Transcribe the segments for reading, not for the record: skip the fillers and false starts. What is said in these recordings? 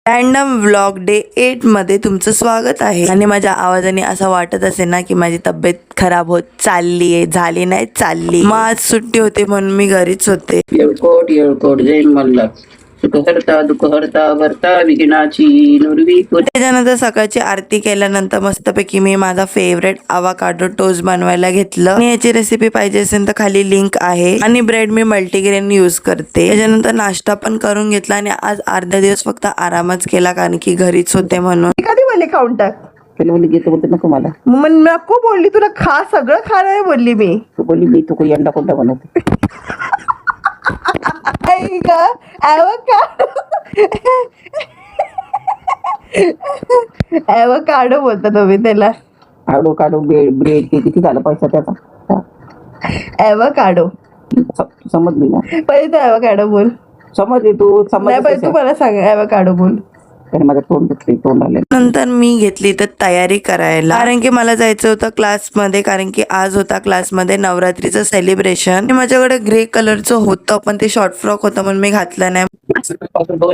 Random vlog day 8 मध्ये तुमचं स्वागत आहे. आणि माझ्या आवाजाने असं वाटत असेल ना की माझी तब्येत खराब होत चालली आहे, झाली नाही चालली. मग आज सुट्टी होती म्हणून मी घरीच होते. येळकोट जय मल्हार. सुखहर्ता दुःखहर्ता भर्ता विघ्नाची नुरवी. त्याच्यानंतर सकाळची आरती केल्यानंतर मस्तपैकी मी माझा फेवरेट अवाकाडो टोस्ट बनवायला घेतलं. आणि याची रेसिपी पाहिजे असेल तर खाली लिंक आहे. आणि ब्रेड मी मल्टीग्रेन यूज करते. त्याच्यानंतर नाश्ता पण करून घेतला आणि आज अर्धा दिवस फक्त आरामच केला कारण की घरीच होते म्हणून. कधी बोलली खाऊन टाक त्याला बोलली घेतो बोलते नको मला. मग नको बोलली, तुला खा सगळं खा नाही बोलली मी. तू बोलली मी तू अंडा कोणता बनवते. ॲवोकाडो बोलता तुम्ही त्याला. आडो काढो ब्रेड किती झाला पैसा त्याचा. ॲवोकाडो समजली ना. पहिले तू ॲवोकाडो बोल. समजली तू नाही पहिले तू मला सांग ॲवोकाडो बोल. त्याने माझं तोंड आलं. नंतर मी घेतली तर तयारी करायला कारण की मला जायचं होतं क्लासमध्ये. कारण की आज होता क्लासमध्ये नवरात्रीचं सेलिब्रेशन. माझ्याकडे ग्रे कलरचं होतं पण ते शॉर्ट फ्रॉक होतं म्हणून मी घातलं नाही.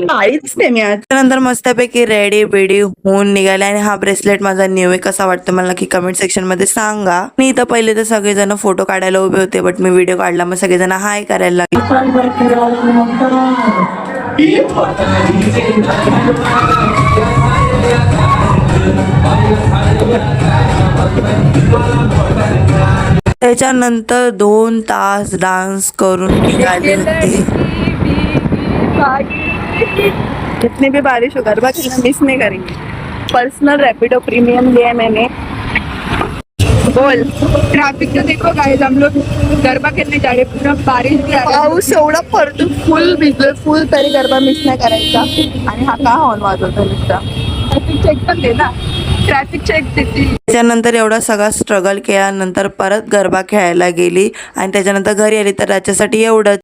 काहीच नाही मी आज. त्यानंतर मस्तपैकी रेडी बेडी होऊन निघाले. आणि हा ब्रेसलेट माझा न्यू आहे, कसा वाटतं मला की कमेंट सेक्शन मध्ये सांगा. मी इथं पहिले तर सगळेजण फोटो काढायला उभे होते बट मी व्हिडिओ काढला मग सगळेजण हाय करायला लागले. त्याच्यानंतर 2 तास डान्स करून निघाले होते. जितनी भी बारिश हो गरबा खेलना मिस नहीं करेंगे. पर्सनल रैपिडो प्रीमियम लिया है मैंने. बोल. ट्रैफिक तो देखो गाइस, हम लोग गरबा खेलने जा रहे, पूरा बारिश भी आ रहा है. पाऊस एवढा पडतो, फुल भिजलोय फुल, तरी गरबा मिस नाही करायचा. आणि हा का हॉर्न वाजवतो नुसता. ट्रैफिक चेक पण दे ना, ट्रॅफिक चेक देते. त्याच्यानंतर एवढा सगळा स्ट्रगल केल्यानंतर परत गरबा खेळायला गेली आणि त्याच्यानंतर घरी आली तर त्याच्यासाठी एवढंच.